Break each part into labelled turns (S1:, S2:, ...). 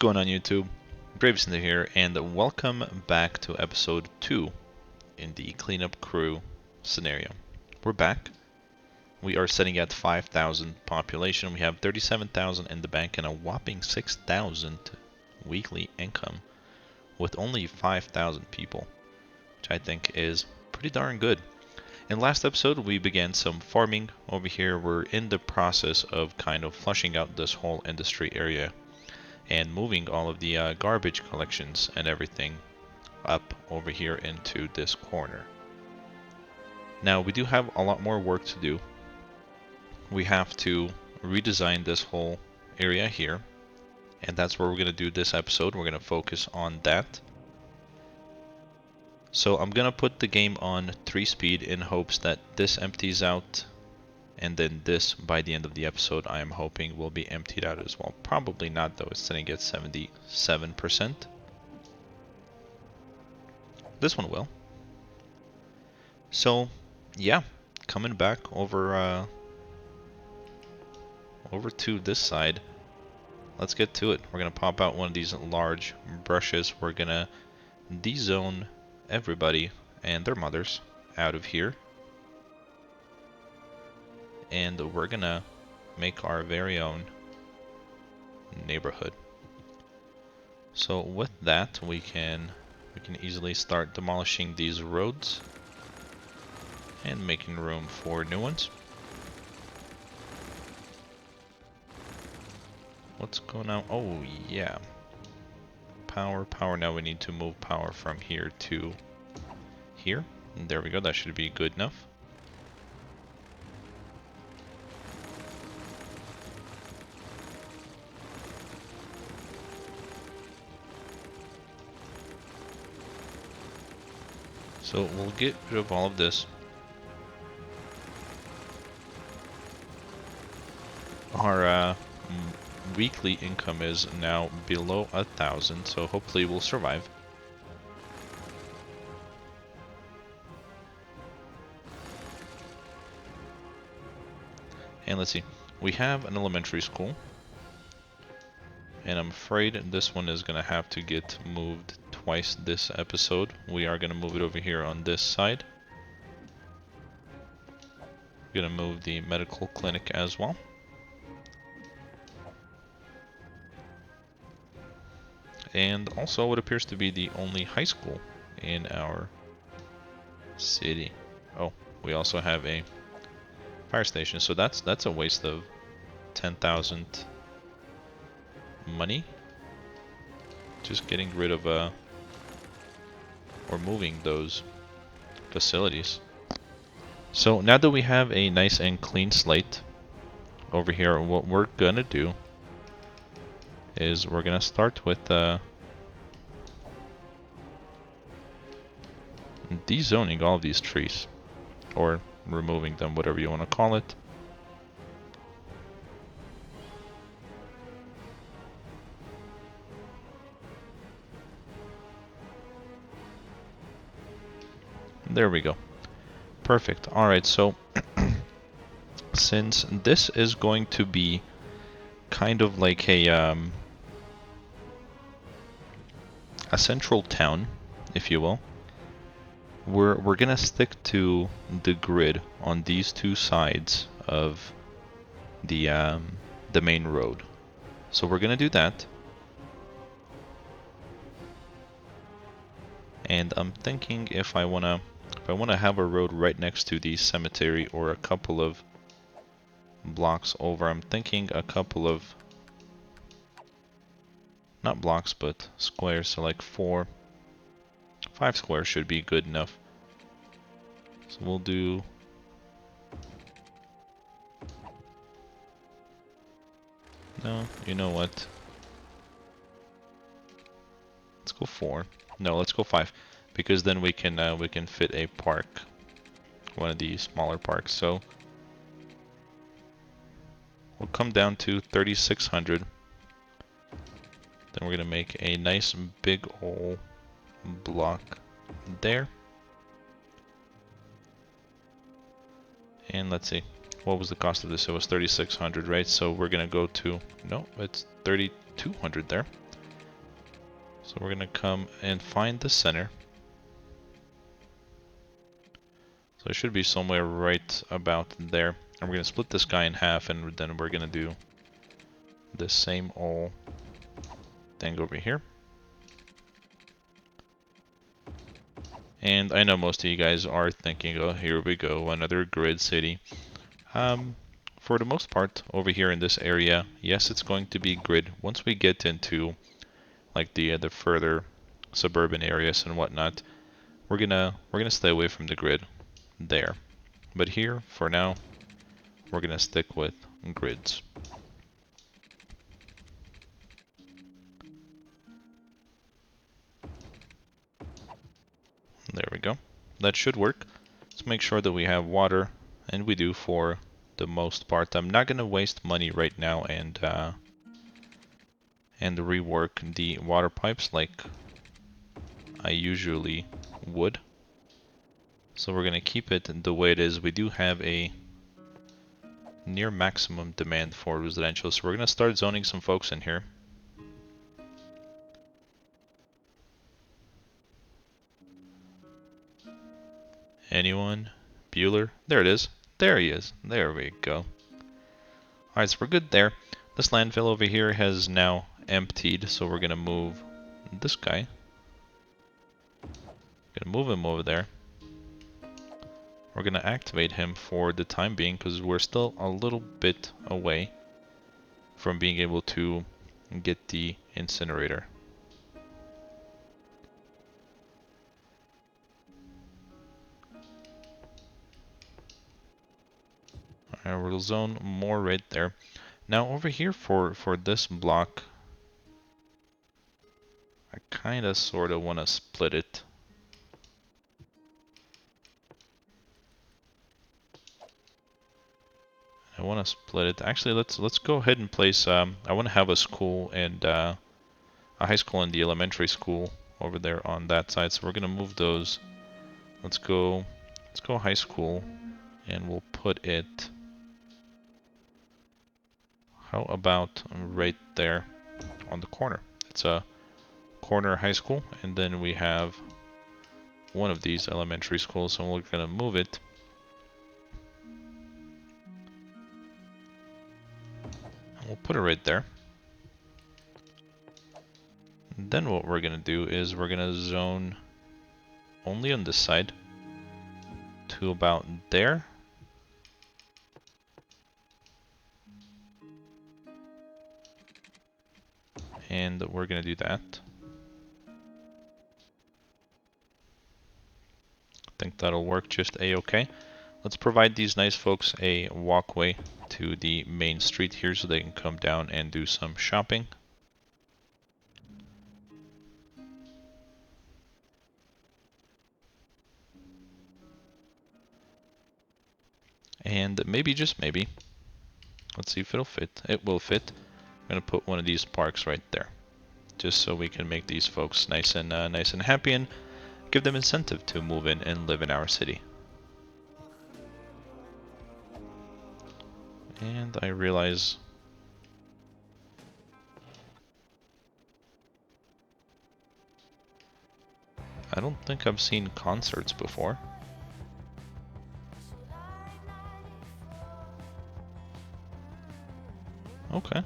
S1: going on YouTube? GraveCinder here, and welcome back to episode 2 in the cleanup crew scenario. We're back. We are sitting at 5,000 population. We have 37,000 in the bank and a whopping 6,000 weekly income with only 5,000 people, which I think is pretty darn good. In last episode, we began some farming over here. We're in the process of kind of flushing out this whole industry area and moving all of the garbage collections and everything up over here into this corner. Now we do have a lot more work to do. We have to redesign this whole area here, and that's where we're going to do this episode. We're going to focus on that. So I'm going to put the game on 3 speed in hopes that this empties out, and then this, by the end of the episode, I am hoping will be emptied out as well. Probably not though, it's sitting at 77%. This one will. So, yeah, coming back over to this side. Let's get to it. We're gonna pop out one of these large brushes. We're gonna de-zone everybody and their mothers out of here. And we're gonna make our very own neighborhood. So with that, we can easily start demolishing these roads and making room for new ones. What's going on? Oh yeah, power. Now we need to move power from here to here. And there we go. That should be good enough. So we'll get rid of all of this. Our weekly income is now below 1,000, so hopefully we'll survive. And let's see, we have an elementary school, and I'm afraid this one is gonna have to get moved twice this episode. We are gonna move it over here on this side. We're gonna move the medical clinic as well. And also what appears to be the only high school in our city. Oh, we also have a fire station, so that's a waste of 10,000 money. Just getting rid of or moving those facilities. So now that we have a nice and clean slate over here, what we're gonna do is we're gonna start with dezoning all of these trees, or removing them, whatever you want to call it. There we go. Perfect. Alright, so since this is going to be kind of like a central town, if you will, we're gonna stick to the grid on these two sides of the main road. So we're gonna do that. And I'm thinking if I wanna have a road right next to the cemetery or a couple of blocks over, I'm thinking a couple of, not blocks, but squares, so like 5 squares should be good enough. So we'll do no, you know what? Let's go 4. No, let's go 5, because then we can fit a park, one of these smaller parks. So we'll come down to 3,600. Then we're gonna make a nice big old block there. And let's see, what was the cost of this? It was 3,600, right? So we're gonna go to, no, it's 3,200 there. So we're gonna come and find the center. So it should be somewhere right about there. And we're gonna split this guy in half, and then we're gonna do the same old thing over here. And I know most of you guys are thinking, oh, here we go, another grid city. For the most part, over here in this area, yes, it's going to be grid. Once we get into like the further suburban areas and whatnot, we're gonna stay away from the grid there. But here, for now, we're gonna stick with grids. There we go. That should work. Let's make sure that we have water, and we do for the most part. I'm not gonna waste money right now and rework the water pipes like I usually would. So we're gonna keep it the way it is. We do have a near maximum demand for residential, so we're gonna start zoning some folks in here. Anyone? Bueller? There it is. There he is. There we go. Alright, so we're good there. This landfill over here has now emptied, so we're gonna move this guy. Gonna move him over there. We're gonna activate him for the time being because we're still a little bit away from being able to get the incinerator. Alright, we'll zone more right there. Now over here for this block, I kinda sorta wanna split it. I wanna split it. Actually, let's go ahead and place. I wanna have a school and a high school and the elementary school over there on that side. So we're gonna move those. Let's go high school, and we'll put it. How about right there on the corner? It's a corner high school, and then we have one of these elementary schools, so we're gonna move it. And we'll put it right there. And then what we're gonna do is we're gonna zone only on this side to about there. And we're gonna do that. I think that'll work just a-okay. Let's provide these nice folks a walkway to the main street here so they can come down and do some shopping. And maybe, just maybe, let's see if it'll fit. It will fit. I'm gonna put one of these parks right there, just so we can make these folks nice and happy and give them incentive to move in and live in our city. And I realize I don't think I've seen concerts before. Okay.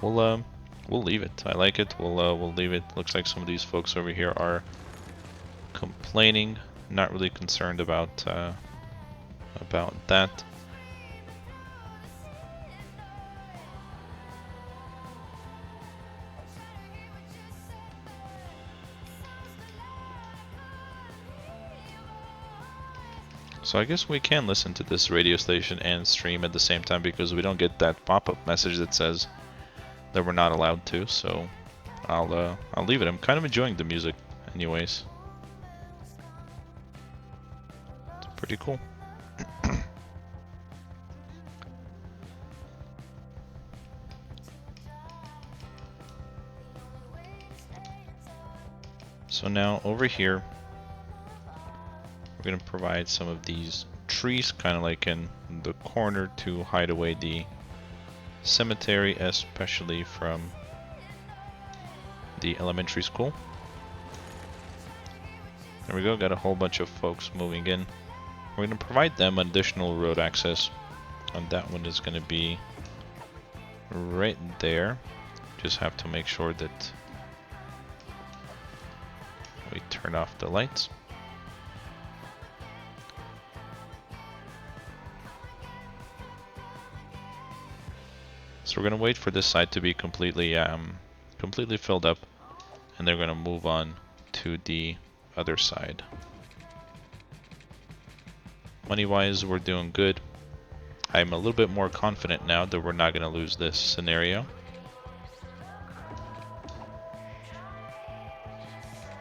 S1: We'll leave it. I like it. We'll leave it. Looks like some of these folks over here are complaining, not really concerned about that. So I guess we can listen to this radio station and stream at the same time because we don't get that pop-up message that says that we're not allowed to. So I'll leave it. I'm kind of enjoying the music, anyways. It's pretty cool. So now over here, we're going to provide some of these trees, kind of like in the corner, to hide away the cemetery, especially from the elementary school. There we go, got a whole bunch of folks moving in. We're going to provide them additional road access, and that one is going to be right there. Just have to make sure that we turn off the lights. So we're going to wait for this side to be completely filled up, and they're going to move on to the other side. Money-wise, we're doing good. I'm a little bit more confident now that we're not going to lose this scenario.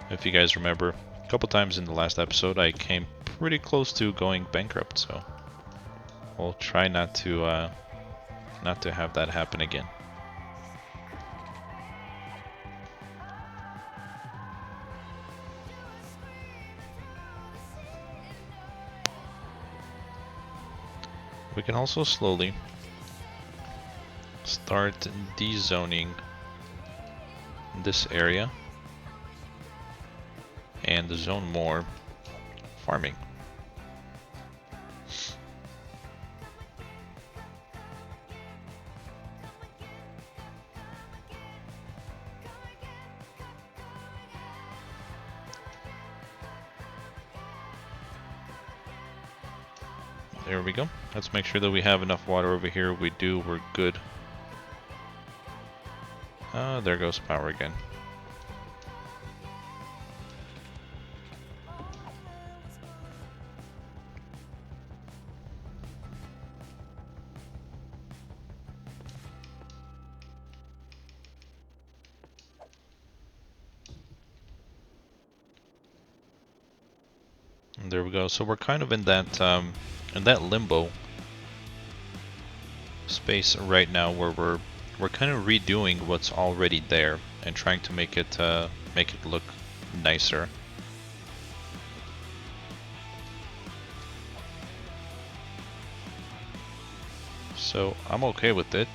S1: If you guys remember, a couple times in the last episode, I came pretty close to going bankrupt, so we'll try not to have that happen again. We can also slowly start dezoning this area and zone more farming. There we go. Let's make sure that we have enough water over here. We do, we're good. There goes power again. And there we go. So we're kind of in that limbo space right now, where we're kind of redoing what's already there and trying to make it look nicer. So I'm okay with it.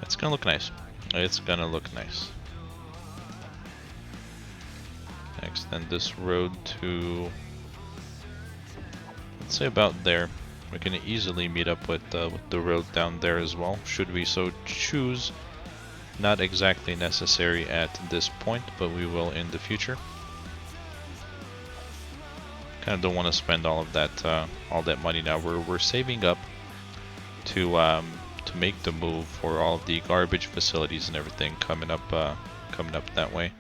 S1: It's gonna look nice. It's gonna look nice. Extend this road to, let's say, about there. We can easily meet up with the road down there as well, should we so choose. Not exactly necessary at this point, but we will in the future. Kind of don't want to spend all that money now. We're saving up to make the move for all of the garbage facilities and everything coming up that way.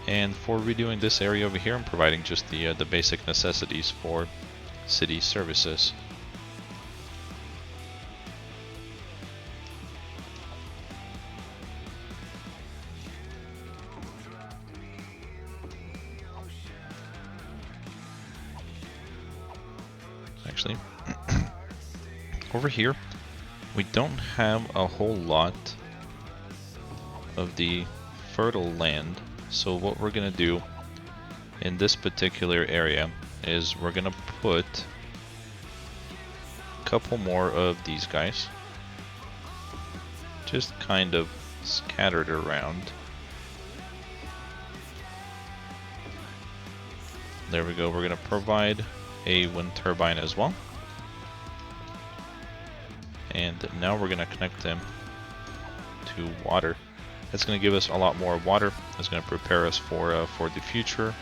S1: And for redoing this area over here, I'm providing just the basic necessities for city services. Actually, over here, we don't have a whole lot of the fertile land. So what we're gonna do in this particular area is we're gonna put a couple more of these guys, just kind of scattered around. There we go. We're gonna provide a wind turbine as well, and now we're gonna connect them to water. That's going to give us a lot more water. It's going to prepare us for the future.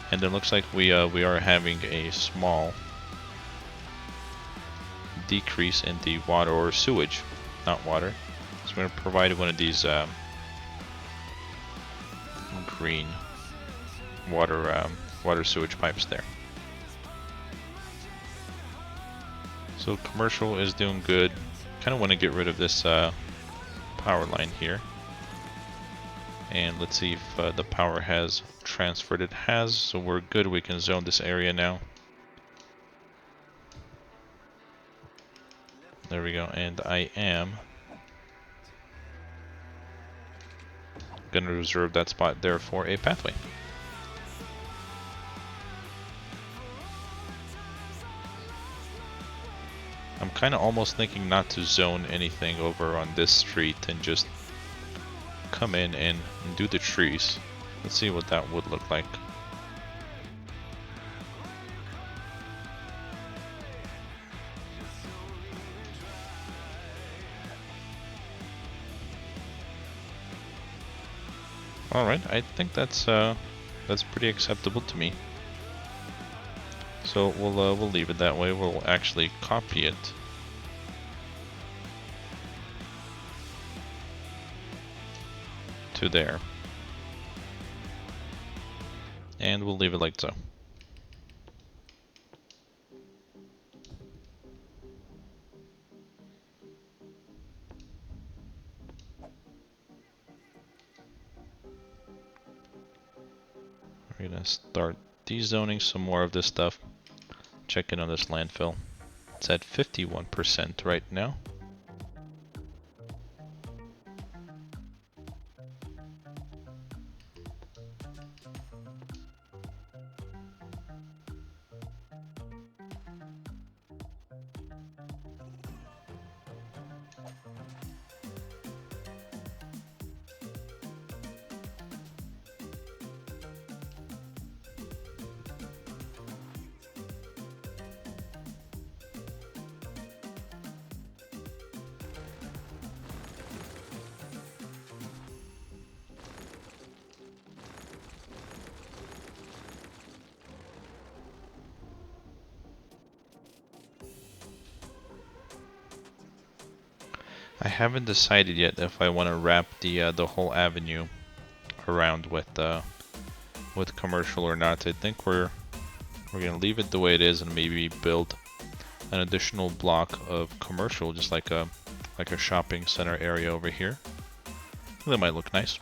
S1: And it looks like we are having a small decrease in the water, or sewage, not water. So we're going to provide one of these green water sewage pipes there. So commercial is doing good. Kind of want to get rid of this power line here. And let's see if the power has transferred. It has, so we're good. We can zone this area now. There we go. And I am gonna reserve that spot there for a pathway. I'm kind of almost thinking not to zone anything over on this street and just come in and do the trees. Let's see what that would look like. Alright, I think that's pretty acceptable to me. So we'll leave it that way. We'll actually copy it to there. And we'll leave it like so. We're gonna start dezoning some more of this stuff. Check in on this landfill. It's at 51% right now. I haven't decided yet if I want to wrap the whole avenue around with commercial or not. I think we're gonna leave it the way it is and maybe build an additional block of commercial, just like a shopping center area over here. That might look nice.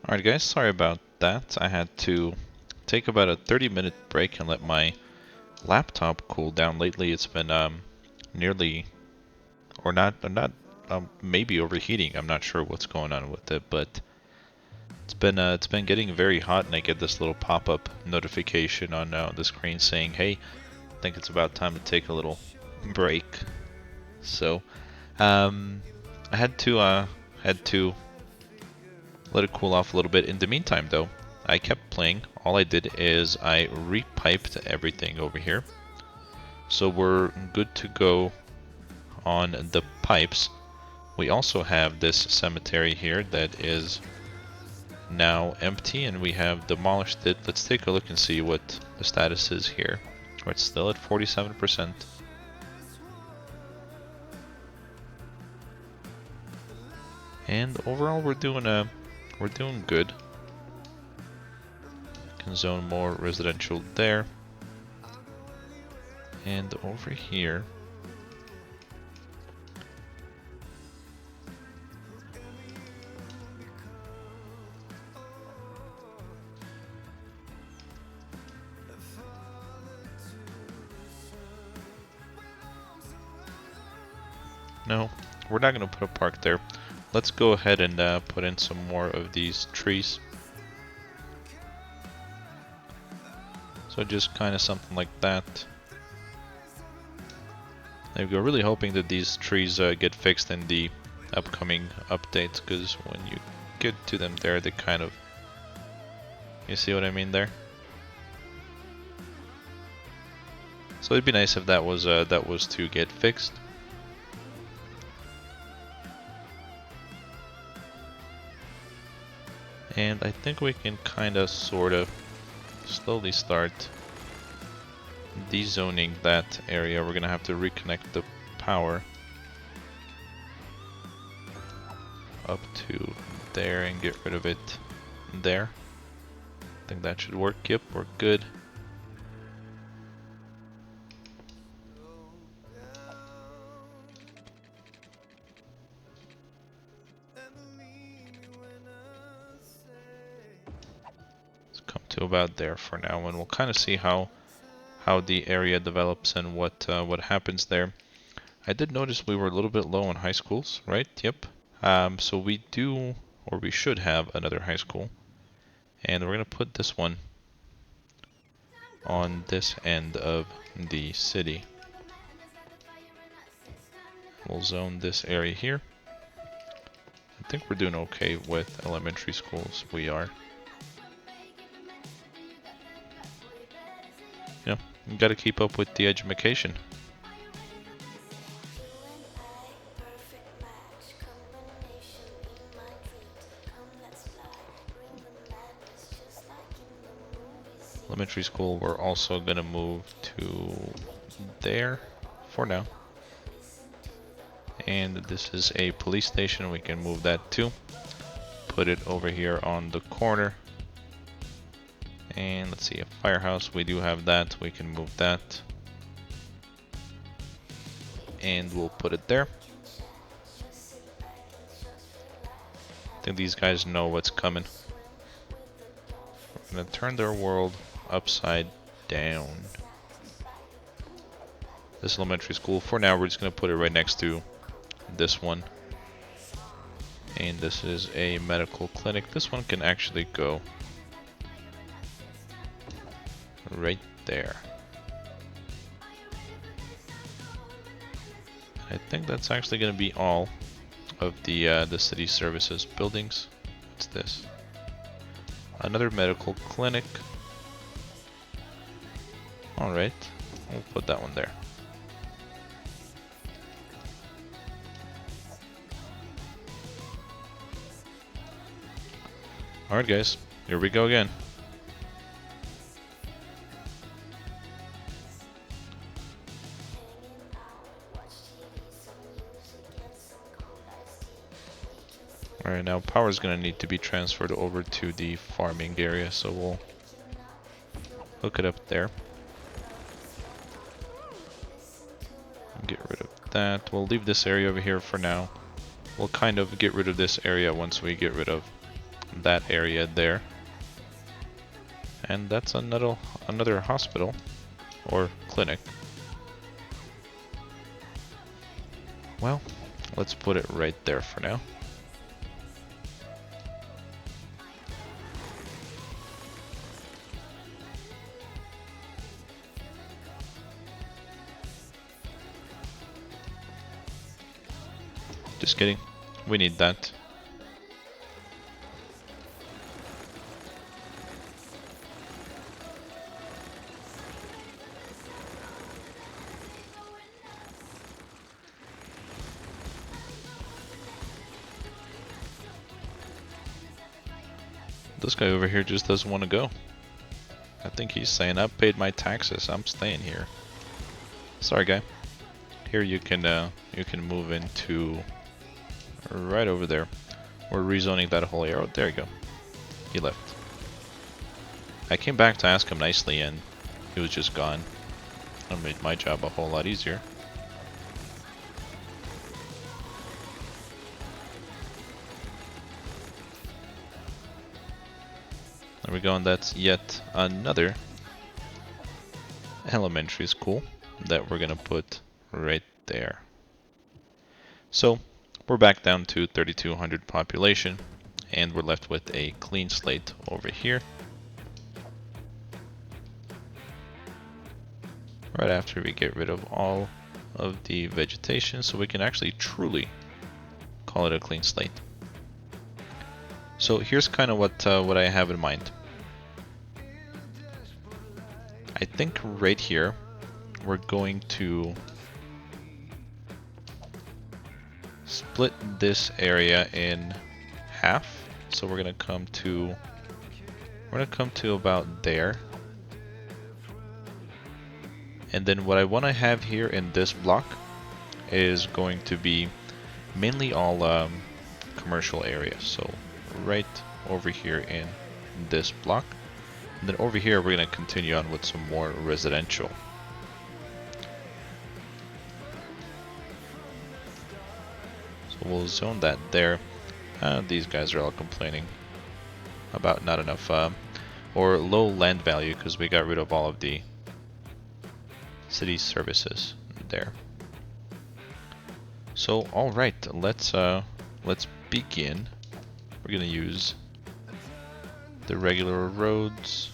S1: Alright guys, sorry about that. I had to take about a 30-minute break and let my laptop cool down. Lately it's been nearly, or not maybe overheating. I'm not sure what's going on with it, but it's been getting very hot, and I get this little pop-up notification on the screen saying, "Hey, I think it's about time to take a little break." So I had to let it cool off a little bit. In the meantime, though, I kept playing. All I did is I repiped everything over here, so we're good to go on the pipes. We also have this cemetery here that is now empty, and we have demolished it. Let's take a look and see what the status is here. It's still at 47%. And overall we're doing good. Can zone more residential there. And over here no, we're not going to put a park there. Let's go ahead and put in some more of these trees. So just kind of something like that. There we go. Really hoping that these trees get fixed in the upcoming updates, because when you get to them there, they kind of... You see what I mean there? So it'd be nice if that was to get fixed. And I think we can kind of sort of slowly start dezoning that area. We're gonna have to reconnect the power up to there and get rid of it there. I think that should work. Yep, we're good. to about there for now, and we'll kind of see how the area develops and what happens there. I did notice we were a little bit low on high schools, right? Yep. So we do, or we should have another high school, and we're gonna put this one on this end of the city. We'll zone this area here. I think we're doing okay with elementary schools. We are. You know, you gotta keep up with the education. Elementary school, we're also gonna move to there for now. And this is a police station, we can move that too. Put it over here on the corner. And let's see, a firehouse, we do have that, we can move that. And we'll put it there. I think these guys know what's coming. We're gonna turn their world upside down. This elementary school, for now we're just gonna put it right next to this one. And this is a medical clinic. This one can actually go right there. I think that's actually going to be all of the city services buildings. What's this? Another medical clinic. All right, we'll put that one there. All right, guys, here we go again. Alright, now power is going to need to be transferred over to the farming area, so we'll hook it up there. Get rid of that. We'll leave this area over here for now. We'll kind of get rid of this area once we get rid of that area there. And that's another hospital or clinic. Well, let's put it right there for now. Just kidding. We need that. This guy over here just doesn't want to go. I think he's saying, I've paid my taxes, I'm staying here. Sorry, guy. Here you can move into right over there. We're rezoning that whole area. Oh, there you go. He left. I came back to ask him nicely and he was just gone. That made my job a whole lot easier. There we go, and that's yet another elementary school that we're gonna put right there. So we're back down to 3,200 population, and we're left with a clean slate over here. Right after we get rid of all of the vegetation, so we can actually truly call it a clean slate. So here's kind of what I have in mind. I think right here we're going to split this area in half. So we're gonna come to about there. And then what I want to have here in this block is going to be mainly all commercial areas. So right over here in this block. And then over here we're going to continue on with some more residential. So we'll zone that there. These guys are all complaining about not enough or low land value because we got rid of all of the city services there. So all right, let's begin. We're gonna use the regular roads.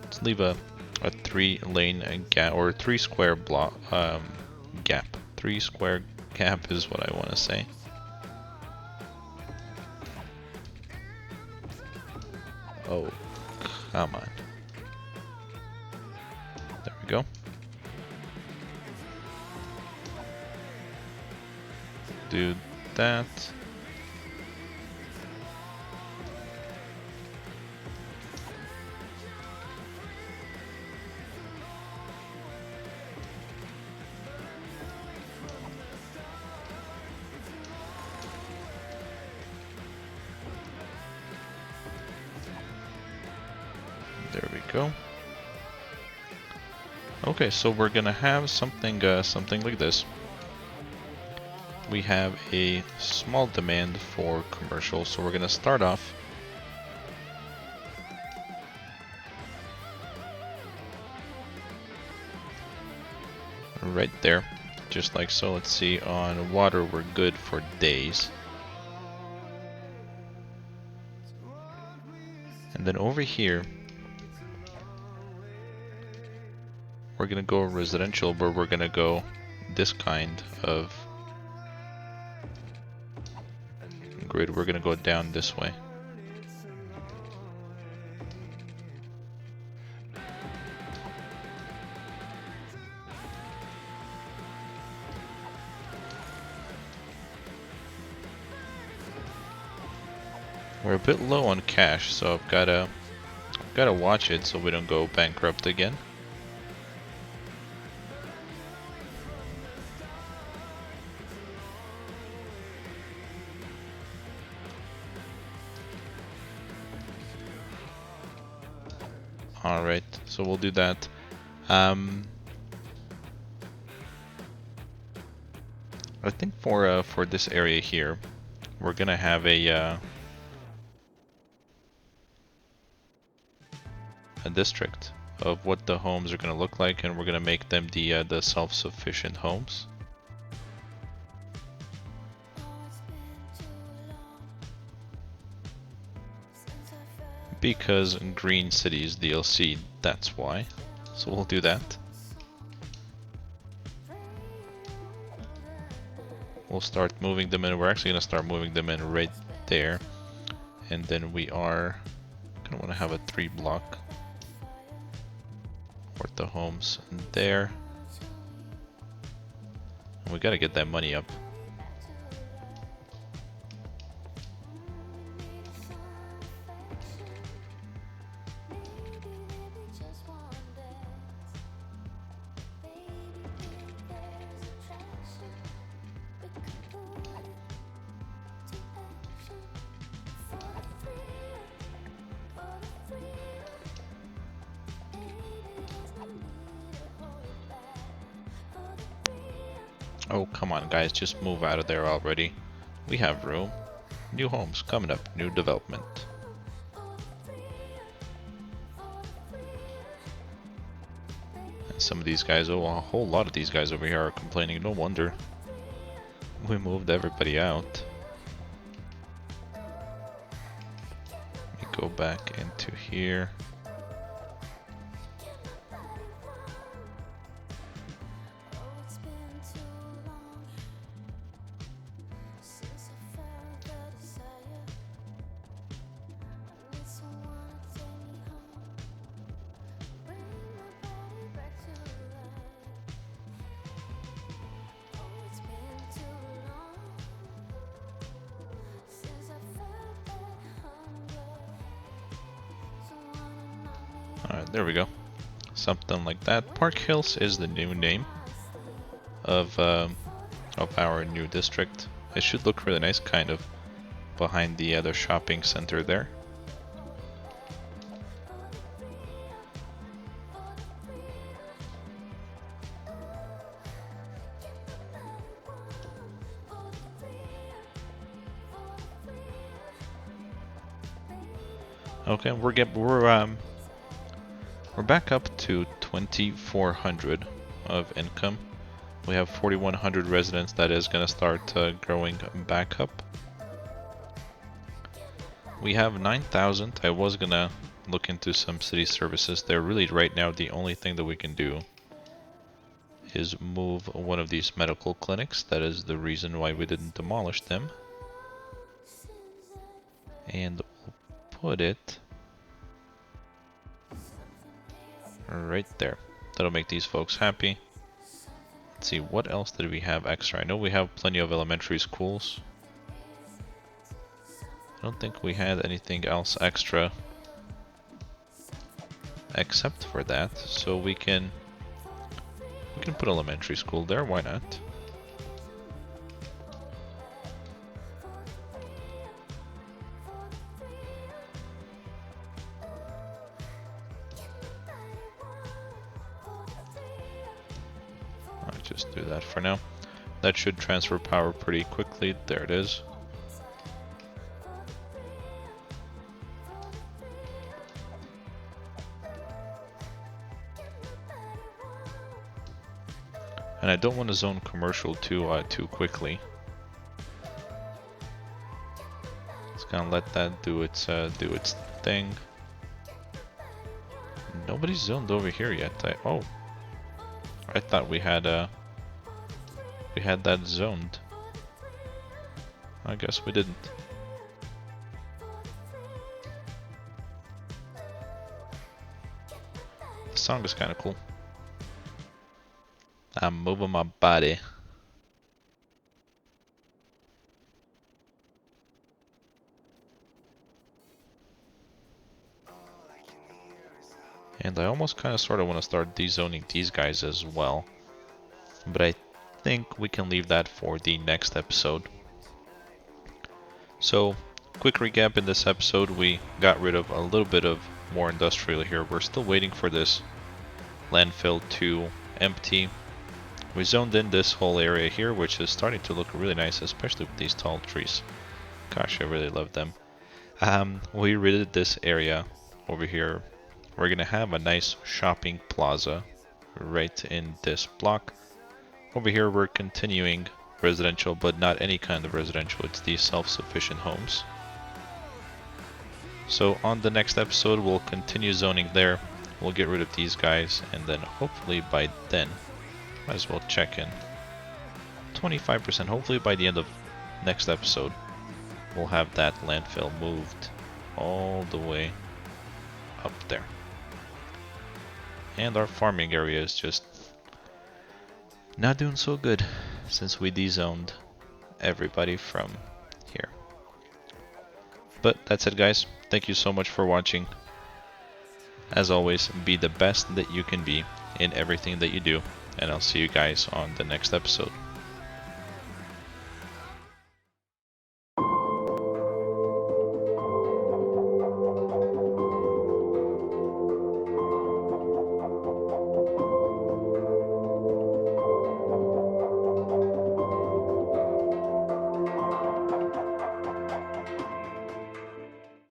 S1: Let's leave a 3-lane gap or 3 square block gap. 3 square gap is what I want to say. Oh, come on. There we go. Do that. There we go. Okay, so we're gonna have something like this. We have a small demand for commercial, so we're gonna start off right there, just like so. Let's see, on water we're good for days. And then over here, we're gonna go residential, where we're gonna go this kind of grid. We're gonna go down this way. We're a bit low on cash, so I've gotta watch it so we don't go bankrupt again. Alright, so we'll do that. I think for this area here, we're gonna have a district of what the homes are gonna look like, and we're gonna make them the self-sufficient homes. Because Green Cities DLC, that's why. So we'll do that. We'll start moving them in. We're actually going to start moving them in right there. And then we are going to want to have a 3-block worth the homes there. And we got to get that money up. Oh, come on, guys, just move out of there already. We have room. New homes coming up, new development. And some of these guys, oh, a whole lot of these guys over here are complaining. No wonder. We moved everybody out. Let me go back into here. Alright, there we go. Something like that. Park Hills is the new name of our new district. It should look really nice, kind of behind the other shopping center there. Okay, we're back up to 2,400 of income. We have 4,100 residents. That is gonna start growing back up. We have 9,000. I was gonna look into some city services. They're really right now the only thing that we can do is move one of these medical clinics. That is the reason why we didn't demolish them. And we'll put it right there. That'll make these folks happy. Let's see, what else did we have extra? I know we have plenty of elementary schools. I don't think we had anything else extra except for that, so we can put elementary school there, why not? I'll just do that for now. That should transfer power pretty quickly. There it is. And I don't want to zone commercial too quickly. Just gonna let that do its thing. Nobody's zoned over here yet. I thought we had that zoned. I guess we didn't. The song is kind of cool. I'm moving my body. And I almost kind of sort of want to start dezoning these guys as well. But I think we can leave that for the next episode. So, quick recap in this episode, we got rid of a little bit of more industrial here. We're still waiting for this landfill to empty. We zoned in this whole area here, which is starting to look really nice, especially with these tall trees. Gosh, I really love them. We redid this area over here. We're gonna have a nice shopping plaza right in this block. Over here we're continuing residential, but not any kind of residential, it's these self-sufficient homes. So on the next episode we'll continue zoning there, we'll get rid of these guys, and then hopefully by then, might as well check in, 25%, hopefully by the end of next episode, we'll have that landfill moved all the way up there. And our farming area is just not doing so good since we dezoned everybody from here. But that's it, guys. Thank you so much for watching. As always, be the best that you can be in everything that you do, and I'll see you guys on the next episode.